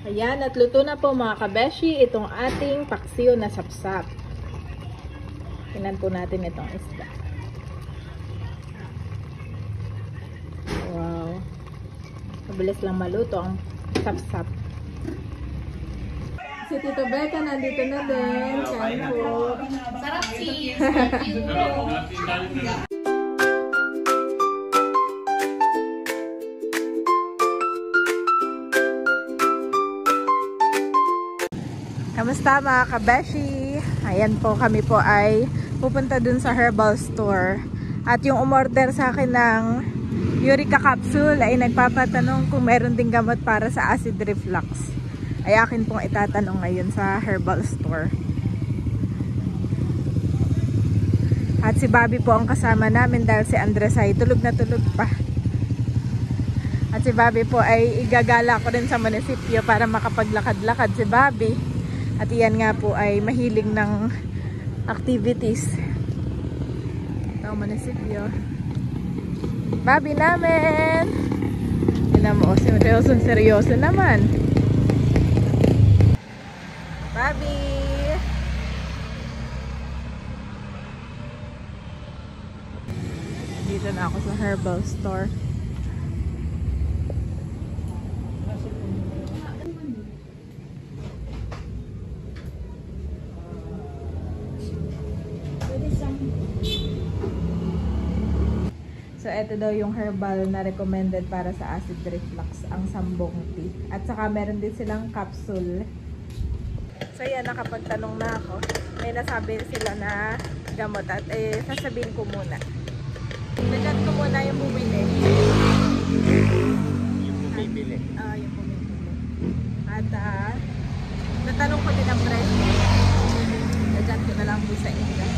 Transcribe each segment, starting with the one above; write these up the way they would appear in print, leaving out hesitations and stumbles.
Ayan, at luto na po mga kabeshi itong ating paksiw na sapsap. Tingnan po natin itong isda. Wow. Mabilis lang maluto ang sapsap. Si Tito Becca nandito na din. Kain po. Sarap sis. Kamusta mga kabeshi? Ayan po, kami po ay pupunta dun sa herbal store. At yung umorder sa akin ng Eureka capsule ay nagpapatanong kung meron ding gamot para sa acid reflux. Ay akin pong itatanong ngayon sa herbal store. At si Bobby po ang kasama namin dahil si Andres ay tulog na tulog pa. At si Bobby po ay igagala ko rin sa munisipyo para makapaglakad-lakad si Bobby. At iyan nga po ay mahilig ng activities. Ito ang munisipyo. Bobby namin! Tignan mo, seryoso naman. Bobby! Dito na ako sa herbal store. So, ito daw yung herbal na recommended para sa acid reflux, ang sambong tea. At saka meron din silang capsule. So, yan, nakapagtanong na ako. May nasabi sila na gamot at sasabihin ko muna. Nagkat ko muna yung bumili. Yung bumibili. Yung bumibili. At natanong ko din ang price. Nagkat ko na lang po sa inyo.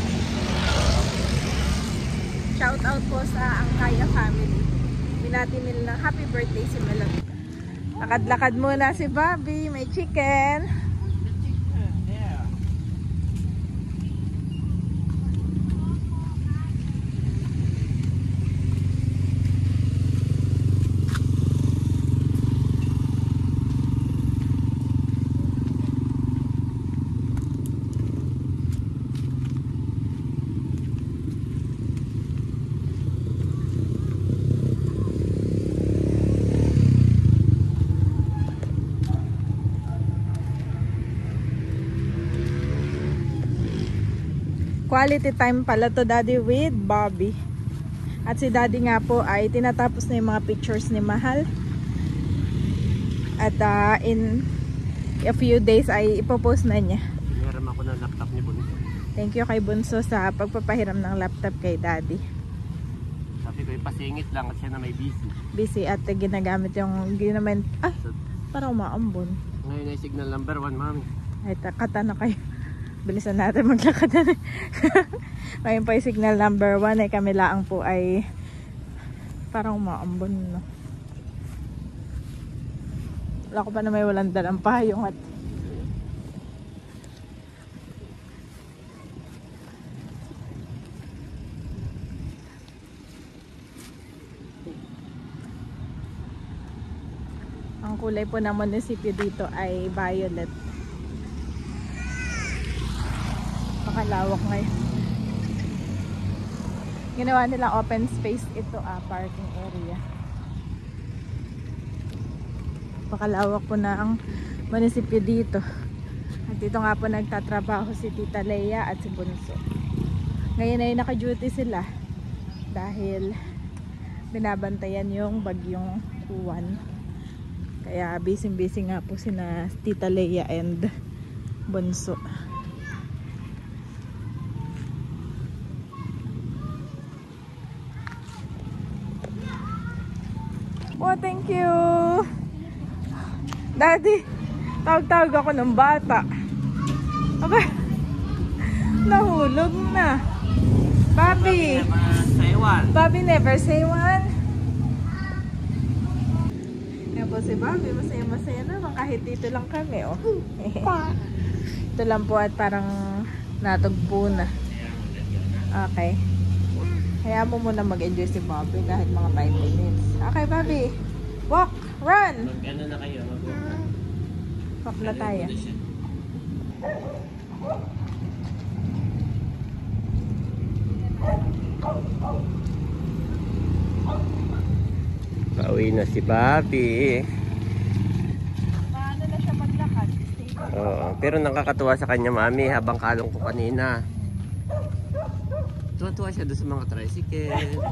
Shout out po sa Angkaya family. Binati nila happy birthday si Melody. Lakad-lakad muna si Bobby. May chicken. Yeah. Quality time pala to Daddy with Bobby. At si Daddy nga po ay tinatapos na yung mga pictures ni Mahal. At in a few days ay ipopost na niya. Pinahiram ako ng laptop ni Bunso. Thank you kay Bunso sa pagpapahiram ng laptop kay Daddy. Sabi ko ipasingit lang at siya na may busy. Busy at ginagamit yung ginamit. So, Parang umaambon. ngayon ay signal number 1, mami. Ay kata na kayo. Bilisan natin maglakad na. Ngayon pa yung signal number 1 ay kami laang po ay parang umaambon, no? Wala ko pa na may walang dalang payong at ang kulay po ng munisipyo dito ay violet. Makalawak ngayon. Ginawa nila open space ito, parking area. Makalawak po na ang munisipyo dito. At dito nga po nagtatrabaho si Tita Leia at si Bunso. Ngayon ay naka-duty sila dahil binabantayan yung bagyong Uwan. Kaya busy-busy nga po sina Tita Leia and Bunso. Oh, thank you. Daddy, tawag-tawag ako ng bata. Aba, nahulog na. Bobby. Bobby never say one. Yan po si Bobby, masaya-masaya naman kahit dito lang kami, oh. Ito lang po at parang natugpo na. Okay. Kaya mo muna mag-enjoy si Bobby kahit mga 5 minutes. Okay, Bobby. Walk! Run! Mag-ano na kayo? Off na tayo. Pauwi na si Bobby. Paano na siya maglakad? Oo, pero nakakatuwa sa kanya, mami, habang kalong ko kanina. Tuwa-tuwa siya doon sa mga tricycle.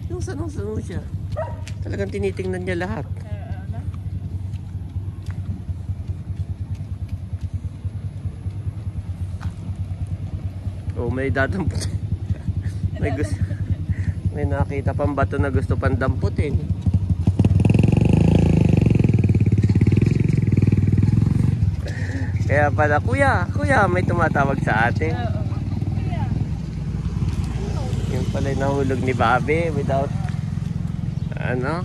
Yung sanong-sanong siya. Talagang tinitingnan niya lahat. Oh, may dadampot. May nakita pang bato na gusto pang damputin. Kaya pala, kuya, may tumatawag sa atin. Yung pala nahulog ni Bobby without ano?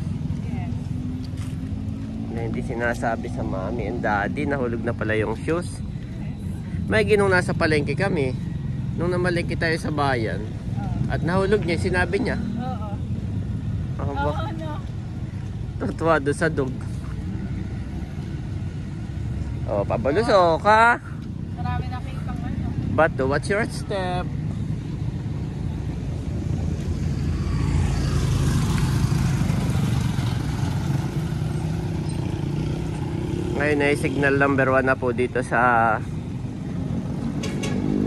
Na hindi sinasabi sa mami and daddy, nahulog na pala yung shoes. May ginong nasa palengke kami. Nung namalengke tayo sa bayan at nahulog niya, sinabi niya. Oo. Oo, no. Tutuwa doon sa dog. Oh, pabaluso ka. Marami na kitang ano. But what's your step? Ngayon ay signal number 1 na po dito sa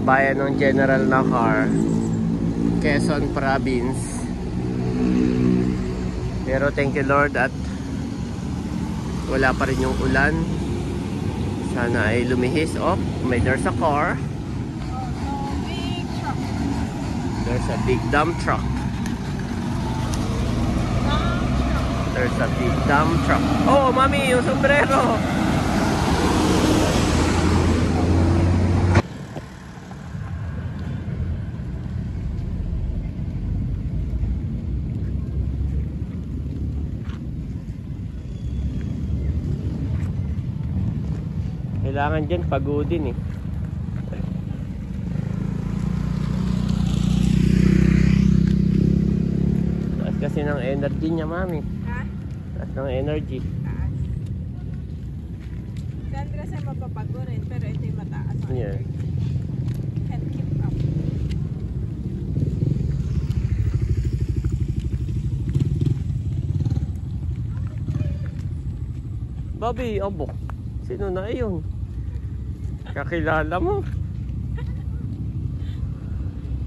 bayan ng General Nakar, Quezon Province. Pero thank you Lord at wala pa rin yung ulan. Sana ay lumihis. Oh, there's a car. Big truck. There's a big dump truck. There's a big dump truck. Oh, mami, yung sombrero. Kailangan dyan pagodin eh. Taas kasi ng energy niya, mami. Ha? Taas ng energy. Taas. Si Andres ay mapapago rin, pero ito yung mataas. Yeah. Can't keep up. Bobby, abo. Sino na iyon? Kakilala mo?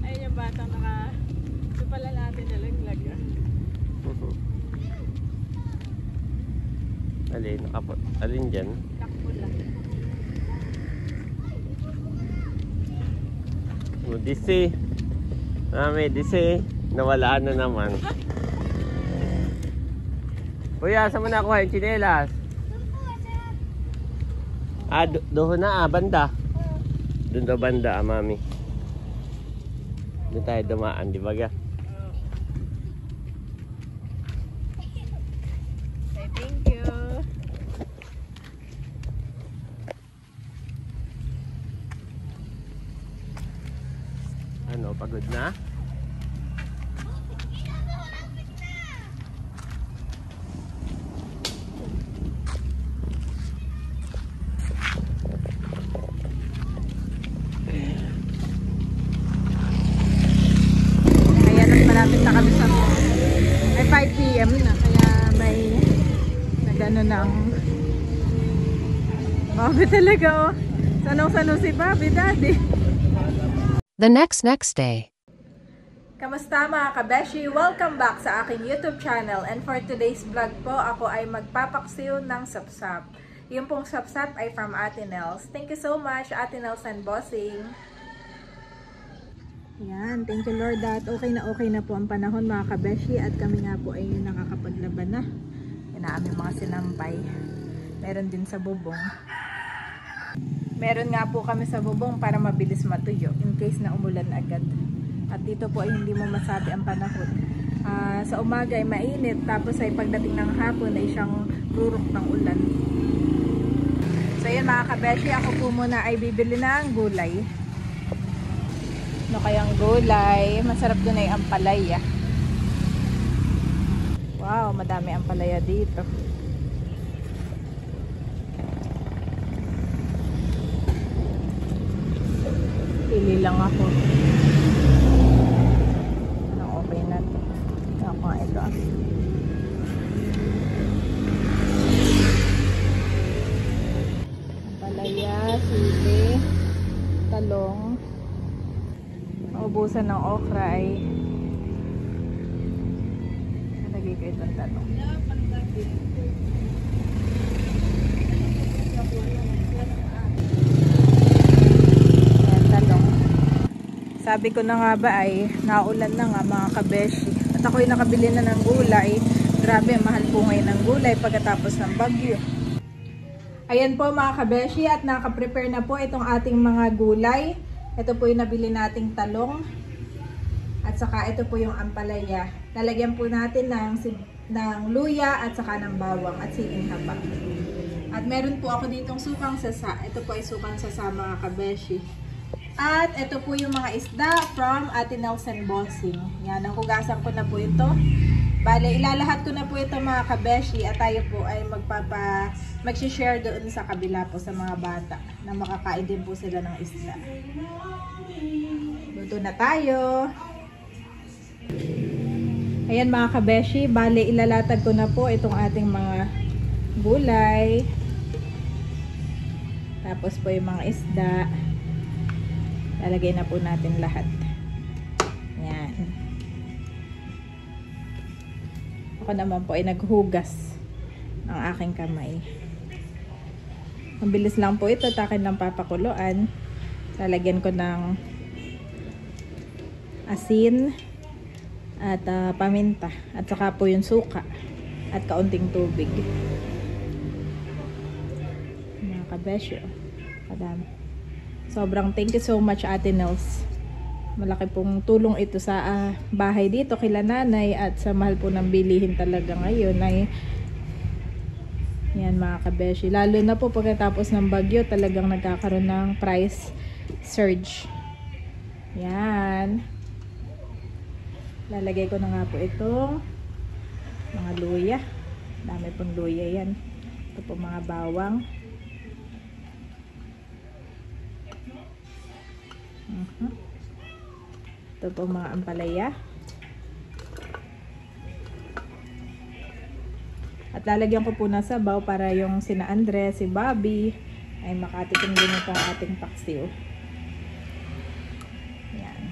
Ayun yung batang naka... Ito pala natin nalaglag. Alin, alin dyan? Takbo lang. Oh, DC. Mami, DC. Nawala na naman. Kuya, saan mo nakuha yung tsinelas? Ah, doon na banda. Doon daw banda, mami. Doon tayo dumaan, di ba ga? Say thank you. Ano, pagod na? Malapit na kami sa ay 5 PM na kaya may nagano ng Bobby talaga oh. Sanong-sano si Bobby, daddy. The next day. Kamusta mga kabeshi? Welcome back sa aking YouTube channel and for today's vlog po ako ay magpapaksiw ng sapsap. Yung pong sapsap ay from Ate Nels. Thank you so much Ate Nels and Bossing. Yan, thank you Lord at okay na po ang panahon mga kabeshi at kami nga po ay nakakapaglaban na. Yan na aming mga sinampay. Meron din sa bubong. Meron nga po kami sa bubong para mabilis matuyo in case na umulan agad. At dito po ay hindi mo masabi ang panahon. Sa umaga ay mainit tapos ay pagdating ng hapon ay siyang rurok ng ulan. So yun mga kabeshi, ako po muna ay bibili ng gulay. Ano kayang gulay? Masarap doon ay ampalaya. Wow, madami ampalaya dito. lang ako. Anong okay na to? Ako nga ito. Palaya, sili, talong. Maubusan ng okra ay nalagay ko itong talong. Sabi ko na nga ba ay naulan na nga mga kabeshi. At ako'y nakabili na ng gulay. Grabe, mahal po ngayon ng gulay pagkatapos ng bagyo. Ayan po mga kabeshi at nakaprepare na po itong ating mga gulay. Ito po yung nabili nating talong. At saka ito po yung ampalaya. Lalagyan po natin ng luya at saka ng bawang at siling haba. At meron po ako ditong sukang sasa. Ito po ay sukang sasa mga kabeshi. At ito po yung mga isda from Ate Nelson Bossing. Yan, nahugasan ko na po ito. Bale, ilalahat ko na po ito mga kabeshi at tayo po ay mag-share doon sa kabila po sa mga bata na makakain din po sila ng isda. Luto na tayo. Ayan mga kabeshi, bale ilalatag ko na po itong ating mga gulay. Tapos po yung mga isda. Lalagay na po natin lahat. Yan. Ako naman po ay naghugas ng aking kamay. Ang bilis lang po ito. Takin ng papakuluan. Lalagyan ko ng asin at paminta. At saka po yung suka. At kaunting tubig. Mga kabesyo. Kadami. Sobrang thank you so much Ate Nels. Malaki pong tulong ito sa bahay dito kila nanay at sa mahal po ng bilihin talaga ngayon ay yan mga kabeshi. Lalo na po pagkatapos ng bagyo talagang nagkakaroon ng price surge. Yan. Lalagay ko na nga po itong mga luya. Dami pong luya yan. Ito po mga bawang. Ito po mga ampalaya. At lalagyan ko po ng sabaw para yung sina Andres, si Bobby ay makatikim din itong ating paksiw. Yan.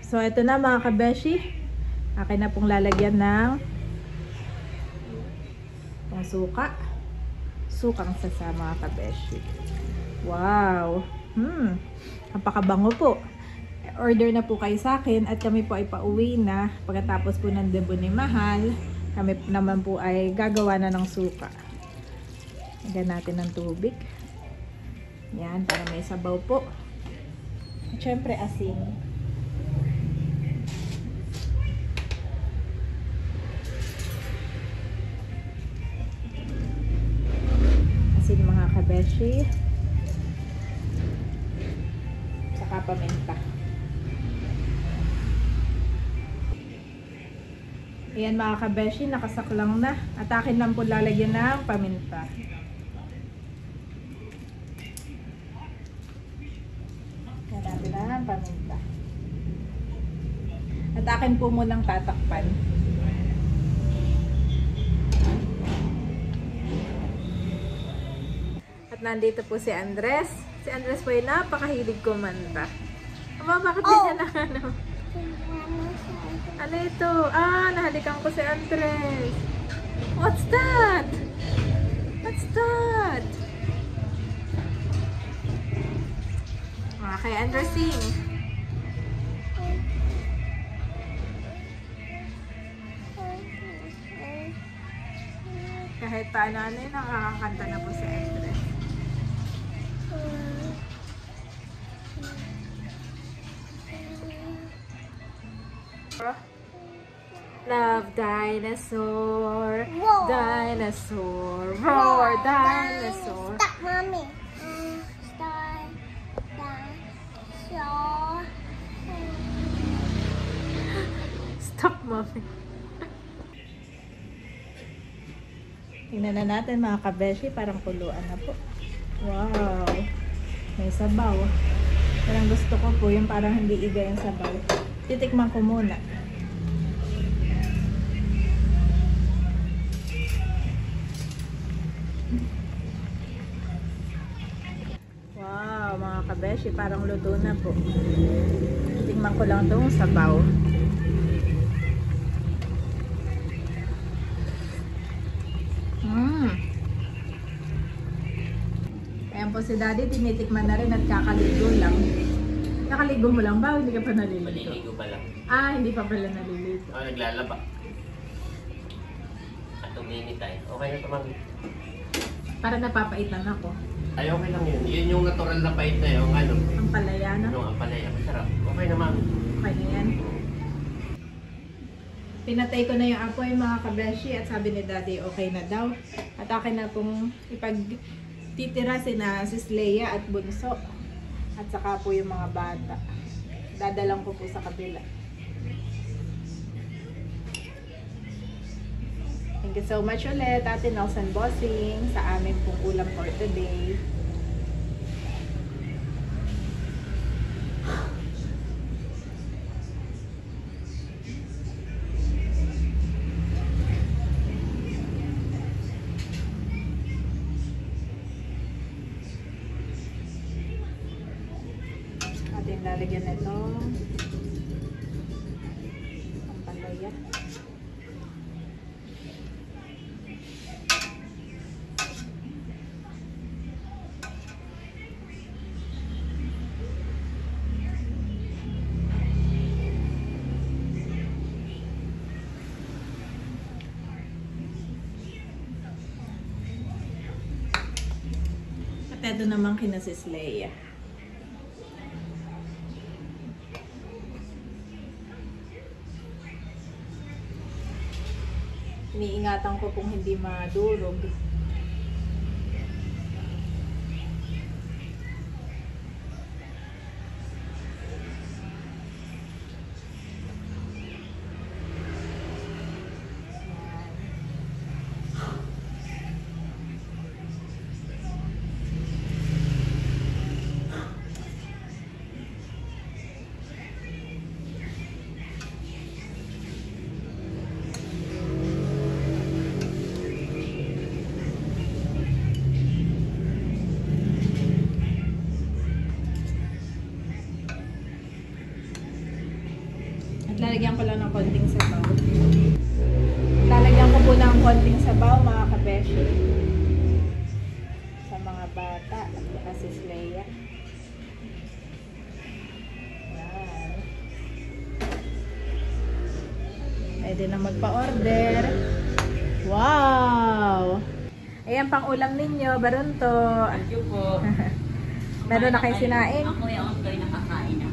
So ito na mga kabeshi. Akin na pong lalagyan ng suka. Sukang sasa mga kabeshi. Wow! Napakabango po. Order na po kayo sa akin at kami po ay pauwi na. Pagkatapos po ng debo ni Mahal, kami naman po ay gagawa na ng suka. Lagyan natin ng tubig. Yan, para may sabaw po. At syempre asin. Kabeshi saka paminta. Ayan mga kabeshi, nakasaklang na at akin lang po lalagyan ng paminta. Yan natin ang paminta at akin po munang tatakpan. Nandito po si Andres. Si Andres po ay napakahilig kumanta. Aba, bakit ganyan na ano? Ano ito? Nahalikan ko si Andres. What's that? What's that? Okay, Andres, sing. Kahit paano nakakakanta na po si Andres. Love dinosaur, roar. Dinosaur, roar, dinosaur. Stop, mommy. Stop, dinosaur. Stop, mommy. Tingnan na natin mga kabeshi, parang kuluan na po. Wow! May sabaw. Parang gusto ko po yung parang hindi iga yung sabaw. Titikman ko muna. Wow, mga kabeshi, parang luto na po. Titikman ko lang itong sabaw. Ayan po si Daddy, tinitikman na rin at kakaligo lang. Kakaligo mo lang ba? Hindi ka pa naliligo? Maliligo pa lang. Ah, hindi pa pala naliligo. Naglalaba. At uminit tayo. Okay na ito, mami. Para napapaitan ako. Ay, okay lang yun. Yun yung natural na pait na yung ano. Ang palaya na. Yung ampalaya. Masarap. Okay na, mami. Okay na yan. Pinatay ko na yung apoy mga kabeshi at sabi ni Daddy okay na daw. At akin na pong ipagtitira sina Sis Leia at Bunso. At saka po yung mga bata. Dadalang ko po sa kabila. Thank you so much ulit, Ate Nelson Bossing, sa amin pong ulam for today. Atin lalagyan nito ang palaya. At ito naman kina Sis Leia. Iniingatan ko kung hindi madurog. Lalagyan ko lang ng konting sabaw. Lalagyan ko po ng konting sabaw mga kabeshi. Sa mga bata at saka Sis Leia. Yan. Pwede na magpa-order. Wow! Ayan pang ulam ninyo, barunto. Thank you po. Meron na kayo sinaing? Ako yung kayo nakakain na.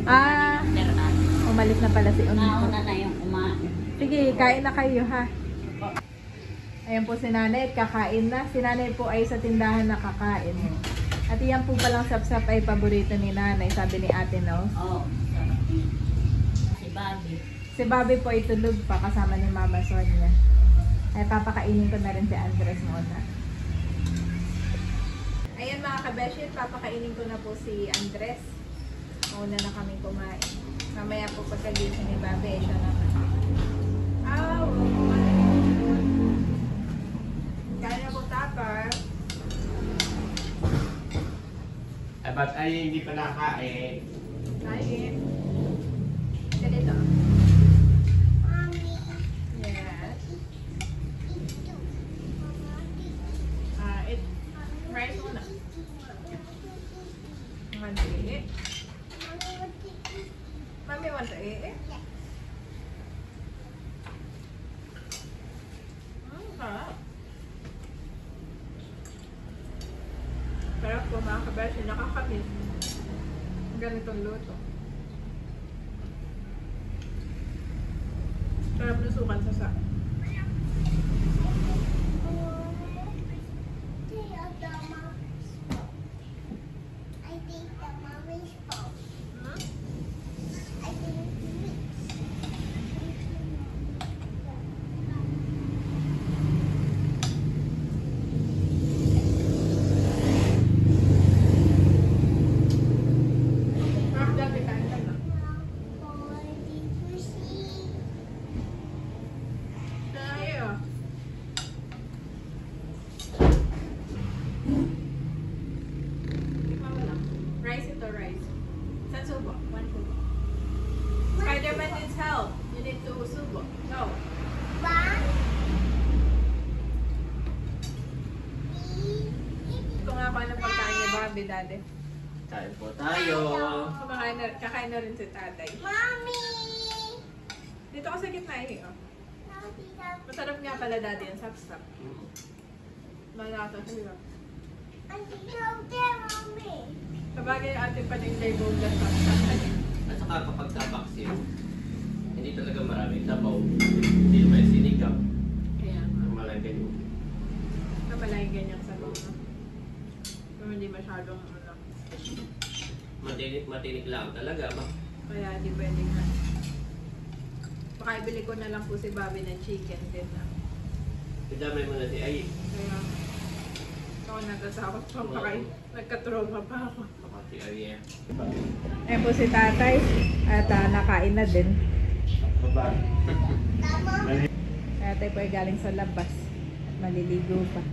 Ah, umalis na pala si Unito. Nauna na yung kumain. Sige, kain na kayo ha. Ayan po si Nanay, kakain na. Si Nanay po ay sa tindahan nakakain. At iyan po palang sapsap ay paborito ni Nanay, sabi ni Ate No. Oo. Sarap. Si Bobby. Si Bobby po ay tulog pa kasama ni Mama Sonia. Ay papakainin ko na rin si Andres muna. Ayan mga kabeshit, papakainin ko na po si Andres. Mauna na kami kumain. Mamaya po pagkagising ni Bobby, siya naman. Aw! Kaya na po tapar. Ay, ba't ay hindi pa nakain? Kain. Ganito. Mommy, Yes. ito. Rice muna. Want to eat? Mommy want to eat? Sarap. Sarap po mga kabeshi, nakakamiss. Ganitong luto. Sarap lusukan sa sa. I think the mommy's fault. Hmm? I think Bobby, Daddy. Kain po tayo. Kakain na rin si tatay. Mommy! Dito ka sa gitna eh. Oh. Masarap nga pala Daddy yung sapsap. Malasa siya. Mommy! Sabagay ating paninday boneless sapsap. At saka kapag sa-vaccine, hindi talaga maraming sabaw. Hindi may sinigang. Kaya nga. Malagay mo. Kamalayin ganyang sabaw na. Pero hindi masyadong ano. Matinik lang talaga ba? Kaya hindi pwedeng na. Baka ibili ko na lang po si Bobby ng chicken din na. Idamay mo na si Ay. Kaya ako nagkasakot pa pa kayo. Nagka-trauma pa ako. Saka si Ay. Ayan po si tatay. At nakain na din. Tatay po ay galing sa labas. At maliligo pa.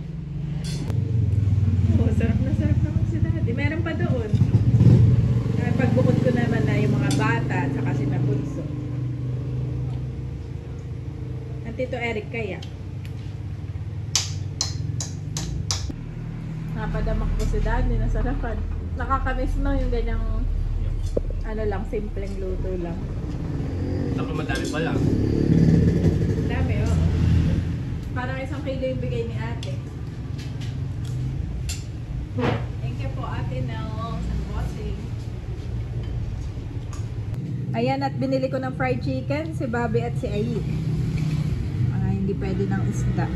Oh, sarap naman si Daddy. Meron pa doon. Pagbukod ko naman na yung mga bata at saka si Nabunso. At Tito Eric kaya. Napadamak po si Daddy. Nasarapan. Nakakamiss no yung ganyang ano lang, simpleng luto lang. Ako madami pa lang. Dami, oo. Parang 1 kilo yung bigay ni ate. Thank you po ate Nels and bossing. Ayan, at binili ko ng fried chicken si Bobby at si Ayi. Hindi pwede ng isda.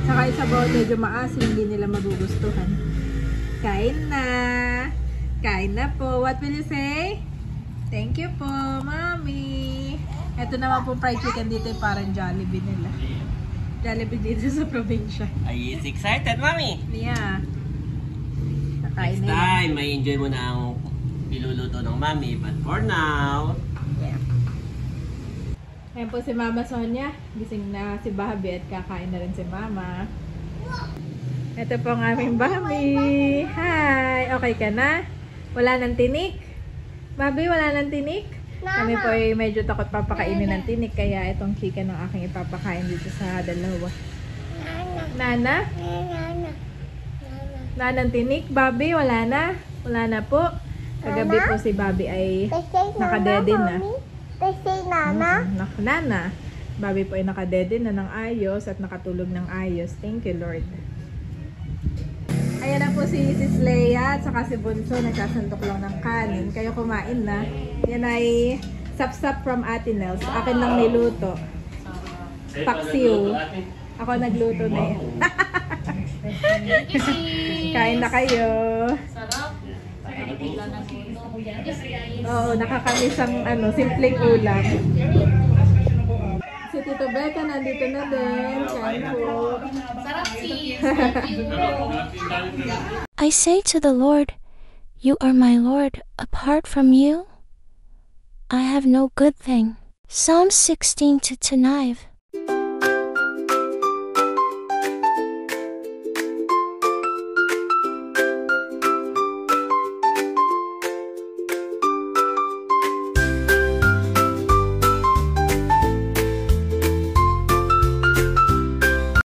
Saka isa ba medyo maasim, hindi nila magugustuhan. Kain na! Kain na po. What will you say? Thank you po, Mommy. Ito naman po fried chicken dito parang Jollibee nila. Jollibee dito sa probinsya. Ay, is excited, Mami? Yeah. Nakain Next na yan. time, may enjoy mo na ang piluluto ng Mami. But for now, Yeah. Ayan po si Mama Sonia. Gising na si Bobby at kakain na rin si Mama. Ito po ang aming Bobby. Hi! Okay ka na? Wala nang tinik? Bobby, wala nang tinik? Kami po ay medyo takot papakainin ng tinik. Kaya itong chicken ang aking ipapakain dito sa dalawa. Nana? Nanang tinik? Bobby, wala na? Wala na po. Kagabi po si Bobby ay nakadede na. Nana. Bobby po ay nakadede na ng ayos at nakatulog ng ayos. Thank you, Lord. Ayan na po si Sis Leia at saka si Bunso. Nagsasantok lang ng kanin. Kayo kumain na. Yan ay sapsap from Ate Nels. Akin lang niluto. Paksiw. Ako nagluto na yan. Kain na kayo. Sarap. Oo, nakakamiss ang simpleng ulam. Si Tito Becca nandito na din. Kain po. Sarap sis. I say to the Lord, You are my Lord. Apart from you, I have no good thing. Psalm 16:2-9.